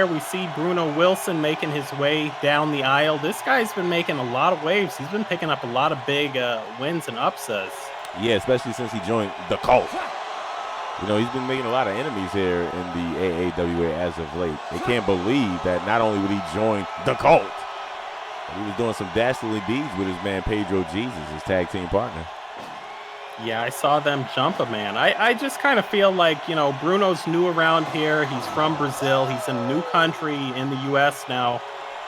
We see Bruno Wilson making his way down the aisle. This guy's been making a lot of waves. He's been picking up a lot of big wins and upsets. Yeah, especially since he joined the cult. You know, he's been making a lot of enemies here in the AAWA as of late. They can't believe that not only would he join the cult, but he was doing some dastardly deeds with his man Pedro Jesus, his tag team partner. Yeah, I saw them jump a man. I just kind of feel like, you know, Bruno's new around here. He's from Brazil. He's in a new country in the U.S. now.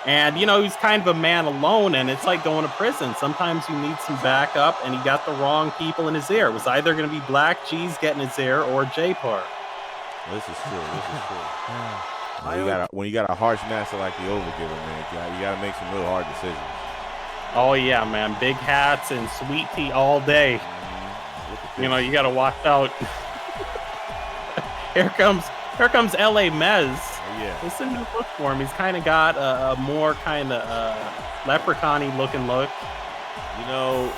And, you know, he's kind of a man alone, and it's like going to prison. Sometimes you need some backup, and he got the wrong people in his ear. It was either going to be Black G's getting his ear or J-Park. This is true. This is true. When you got a harsh master like the Overgiver, man, you got to make some real hard decisions. Oh, yeah, man. Big hats and sweet tea all day. You know, you got to watch out. Here comes LA Mezz. Yeah. It's a new look for him. He's kind of got a more kind of leprechaun-y looking look. You know,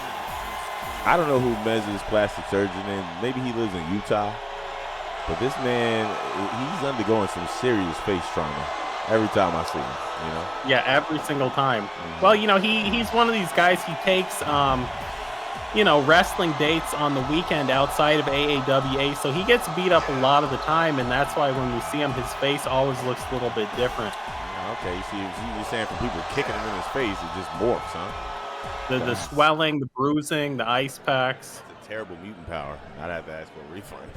I don't know who Mezz is plastic surgeon in. Maybe he lives in Utah. But this man, he's undergoing some serious face trauma every time I see him, you know? Yeah, every single time. Well, you know, he's one of these guys, he takes, you know, wrestling dates on the weekend outside of AAWA, so he gets beat up a lot of the time, and that's why when we see him, his face always looks a little bit different. Okay, you see, you're saying from people kicking him in his face, it just morphs, huh? The swelling, the bruising, the ice packs. It's a terrible mutant power. I'd have to ask for a refund.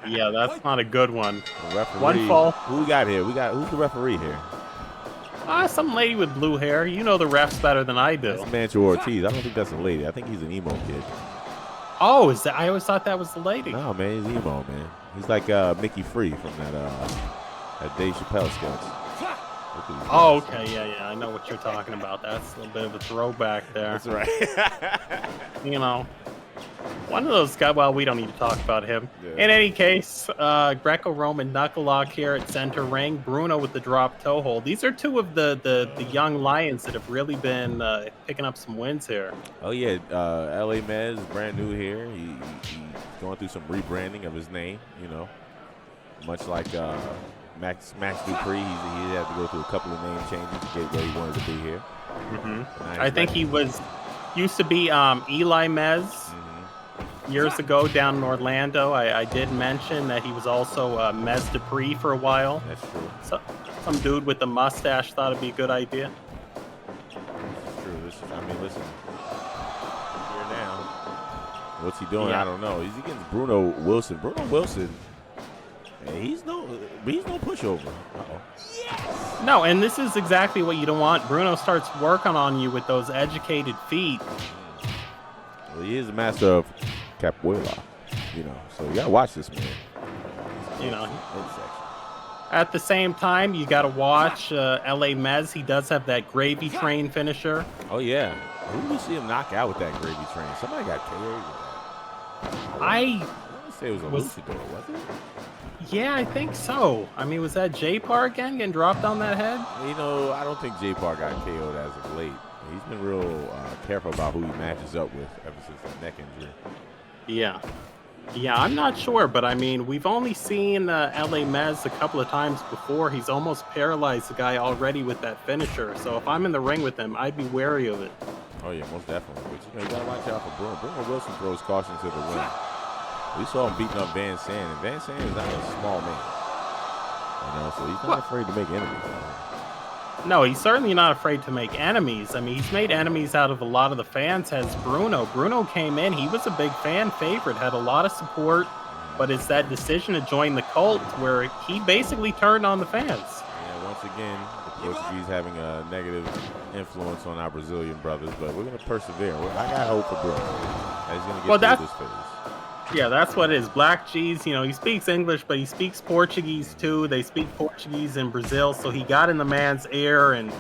Yeah, that's not a good one. The referee, one fall. Who we got here? Who's the referee here? Some lady with blue hair. You know the refs better than I do. That's Mancho Ortiz. I don't think that's a lady. I think he's an emo kid. Oh, is that? I always thought that was the lady. No, man, he's emo, man. He's like Mickey Free from that Dave Chappelle sketch. Oh, okay, yeah. I know what you're talking about. That's a little bit of a throwback there. That's right. You know, one of those guys. Well, we don't need to talk about him. Yeah. In any case, Greco-Roman knuckle lock here at center ring. Bruno with the drop toe hold. These are two of the young lions that have really been picking up some wins here. Oh yeah, LA Mezz is brand new here. He's going through some rebranding of his name. You know, much like Max Dupree, he had to go through a couple of name changes to get where he wanted to be here. I think he used to be Eli Mezz. Years ago down in Orlando. I did mention that he was also Mezz Dupree for a while. That's true. So, some dude with a mustache thought it'd be a good idea. That's true. Listen. Here now. What's he doing? Yeah. I don't know. He's against Bruno Wilson. Bruno Wilson, he's no pushover. Uh-oh. Yes! No, and this is exactly what you don't want. Bruno starts working on you with those educated feet. Well, he is a master of capoeira, you know, so you gotta watch this man. You know, at the same time, you gotta watch LA Mezz. He does have that gravy train finisher. Oh yeah, who did we see him knock out with that gravy train? Somebody got KO'd with that. I want to say it was a luchador, was it? Yeah, I think so. I mean, was that J-Park again getting dropped on that head? You know, I don't think J-Park got KO'd as of late. He's been real careful about who he matches up with ever since that neck injury. Yeah, I'm not sure, but I mean, we've only seen LA Mezz a couple of times before. He's almost paralyzed the guy already with that finisher. So if I'm in the ring with him, I'd be wary of it. Oh yeah, most definitely. But you know, you gotta watch out for Bruno. Bruno Wilson throws caution to the wind. We saw him beating up Van Zandt, and Van Zandt is not a small man. You know, so he's not afraid to make enemies. No, he's certainly not afraid to make enemies. I mean, he's made enemies out of a lot of the fans. Has Bruno. Bruno came in. He was a big fan favorite, had a lot of support, but it's that decision to join the cult where he basically turned on the fans. Yeah, once again, the Portuguese having a negative influence on our Brazilian brothers, but we're going to persevere. I got hope for Bruno. He's going to get through this phase. Yeah, that's what it is. Black G's, you know, he speaks English, but he speaks Portuguese too. They speak Portuguese in Brazil, so he got in the man's ear, and,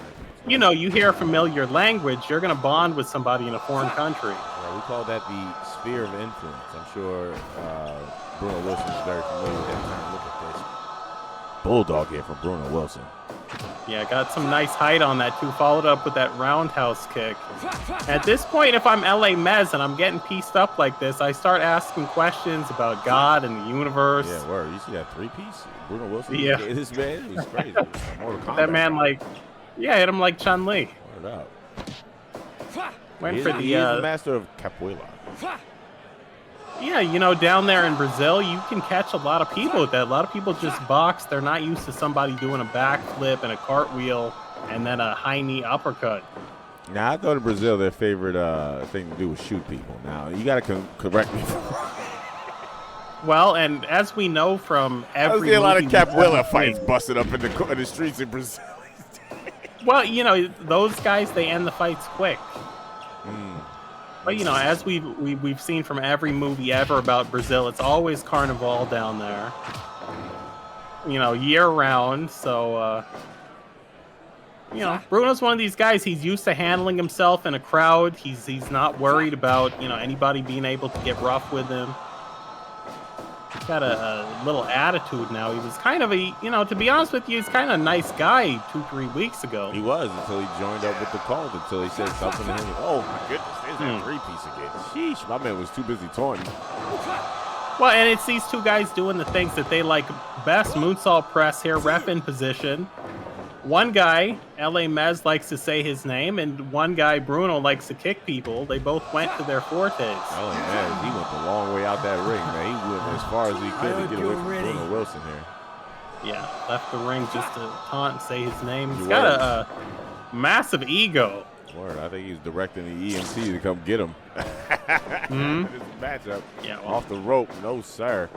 you know, you hear a familiar language, you're going to bond with somebody in a foreign country. Yeah, we call that the sphere of influence. I'm sure Bruno Wilson is very familiar with that term. Look at this. Bulldog here from Bruno Wilson. Yeah, got some nice height on that too. Followed up with that roundhouse kick. At this point, if I'm LA Mezz and I'm getting pieced up like this, I start asking questions about God and the universe. Yeah, word. You see that 3-piece? Bruno Wilson? Yeah. This man is crazy. Mortal Kombat. That man, like, yeah, hit him like Chun-Li. Word up. Went He for is the master of capoeira. Yeah, you know, down there in Brazil, you can catch a lot of people with that. A lot of people just box. They're not used to somebody doing a backflip and a cartwheel and then a high knee uppercut. Now, I thought in Brazil their favorite thing to do was shoot people. Now, you got to correct me. Well, and as we know from every I see a lot of capoeira fights busted up in the streets in Brazil. Well, you know, those guys, they end the fights quick. But, you know, as we've seen from every movie ever about Brazil, it's always carnival down there. You know, year round. So, you know, Bruno's one of these guys. He's used to handling himself in a crowd. He's not worried about, you know, anybody being able to get rough with him. He's got a little attitude now. He was kind of a, you know, to be honest with you, he's kind of a nice guy 2-3 weeks ago. He was until he joined up with the cult, until he said something to him. Oh, my goodness, there's that 3-piece again. Sheesh, my man was too busy taunting. Well, and it's these two guys doing the things that they like best. Moonsault press here, ref in position. One guy, LA Mezz, likes to say his name, and one guy, Bruno, likes to kick people. They both went to their fortes. LA Mezz, he went the long way out that ring, man. He went as far as he could to get away from Bruno Wilson here. Yeah, left the ring just to taunt and say his name. He's got a massive ego. Word, I think he was directing the EMT to come get him. This matchup. Yeah, well, off the rope, no sir.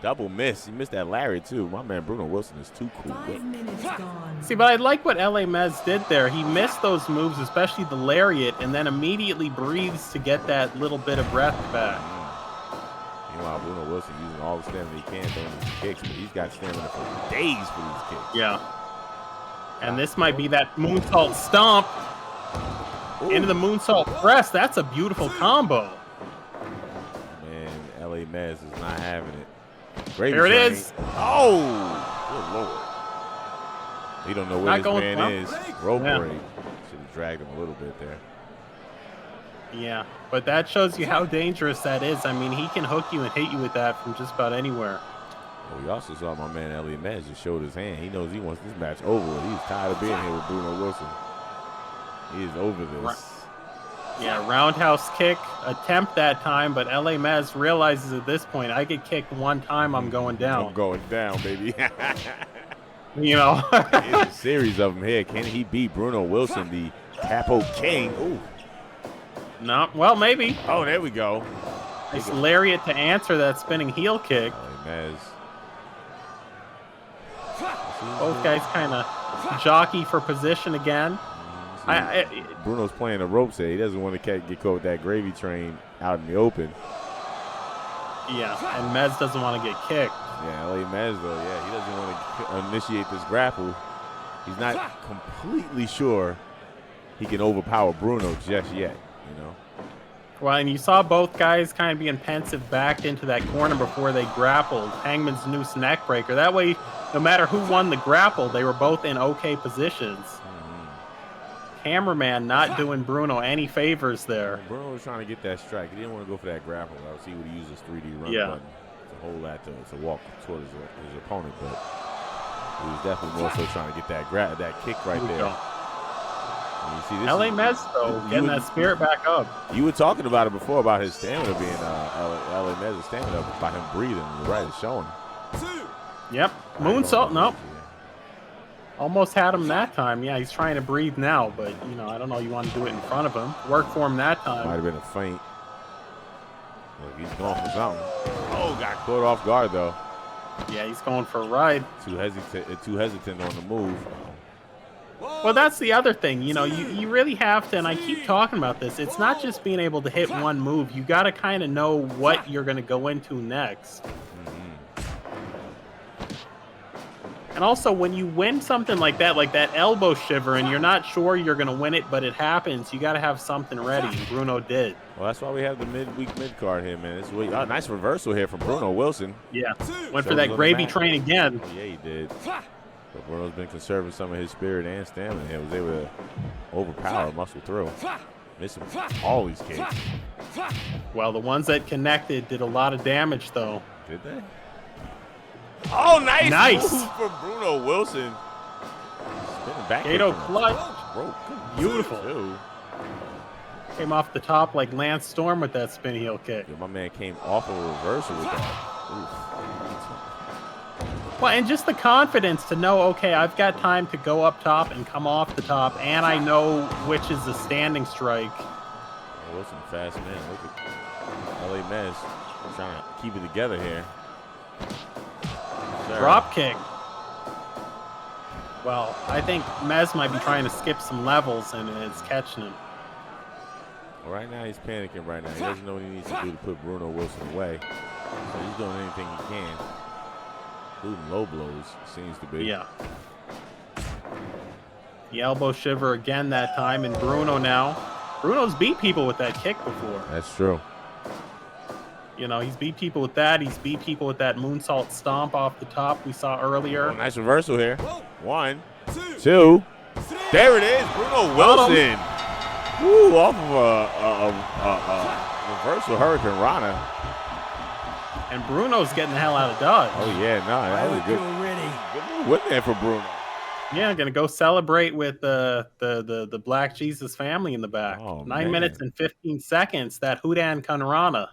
Double miss. He missed that lariat too. My man Bruno Wilson is too cool. 5 minutes gone. See, but I like what LA Mezz did there. He missed those moves, especially the lariat, and then immediately breathes to get that little bit of breath back. Meanwhile, Bruno Wilson using all the stamina he can throwing his kicks, but he's got stamina for days for these kicks. Yeah. And this might be that moonsault stomp. Into the moonsault press. That's a beautiful combo. Man, LA Mezz is not having it. Gravy there it train. is. Oh, good Lord. He don't know where this man is. Rope break. Should have dragged him a little bit there. Yeah, but that shows you how dangerous that is. I mean, he can hook you and hit you with that from just about anywhere. Well, we also saw my man Elliot Mezz just showed his hand. He knows he wants this match over with. He's tired of being here with Bruno Wilson. He is over this. Yeah, roundhouse kick attempt that time, but LA Mezz realizes at this point, I get kicked one time, I'm going down. I'm going down, baby. You know. There's a series of them here. Can he beat Bruno Wilson, the Capo King? Ooh. No, well, maybe. Oh, there we go. Nice lariat to answer that spinning heel kick. Mezz. Both guys kind of jockey for position again. Bruno's playing the ropes here. He doesn't want to get caught with that gravy train out in the open. Yeah, and Mezz doesn't want to get kicked. Yeah, LA Mezz, though, yeah, he doesn't want to initiate this grapple. He's not completely sure he can overpower Bruno just yet, you know. Well, and you saw both guys kind of being pensive backed into that corner before they grappled. Hangman's noose neck breaker. That way, no matter who won the grapple, they were both in okay positions. Cameraman not doing Bruno any favors there. Bruno was trying to get that strike. He didn't want to go for that grapple. I would see what he used his 3D run button to hold that to walk toward his opponent, but he was definitely more so trying to get that kick right there. You see, this LA Mezz, though, getting that spirit back up. You were talking about it before about his stamina being LA Mezz's stamina by him breathing. You're right, it's showing. Yep, moonsault. Nope. Almost had him that time. Yeah, he's trying to breathe now, but, you know, I don't know. You want to do it in front of him. Work for him that time. Might have been a feint. Look, he's going for something. Oh, got caught off guard, though. Yeah, he's going for a ride. Too hesitant on the move. Well, that's the other thing. You know, you really have to, and I keep talking about this, it's not just being able to hit one move. You got to kind of know what you're going to go into next. And also, when you win something like that elbow shiver, and you're not sure you're going to win it, but it happens, you got to have something ready. And Bruno did. Well, that's why we have the midweek midcard here, man. This week, nice reversal here from Bruno Wilson. Yeah, went for that gravy train again. Yeah, he did. But Bruno's been conserving some of his spirit and stamina. He was able to overpower Muscle Throw. Missing all these kicks. Well, the ones that connected did a lot of damage, though. Did they? Oh, nice move for Bruno Wilson. Spinning back. Gato clutch. Beautiful. Too. Came off the top like Lance Storm with that spin heel kick. Yeah, my man came off of a reversal with that. Well, and just the confidence to know, okay, I've got time to go up top and come off the top, and I know which is the standing strike. Oh, Wilson, fast man. Look at LA Mezz trying to keep it together here. Sure. Drop kick. Well, I think Mezz might be trying to skip some levels, and it's catching him. Well, right now, he's panicking right now. He doesn't know what he needs to do to put Bruno Wilson away. So he's doing anything he can. Including low blows, seems to be. Yeah. The elbow shiver again that time, and Bruno now. Bruno's beat people with that kick before. That's true. You know, he's beat people with that. He's beat people with that moonsault stomp off the top we saw earlier. Oh, nice reversal here. 1, 2. There it is, Bruno Wilson. Woo, off of a reversal Hurricane Rana. And Bruno's getting the hell out of Dodge. Oh, yeah, no, that was a good move. Win there for Bruno. Yeah, gonna go celebrate with the Black Jesus family in the back. Oh, 9 minutes and 15 seconds. That Houdan Kanrana.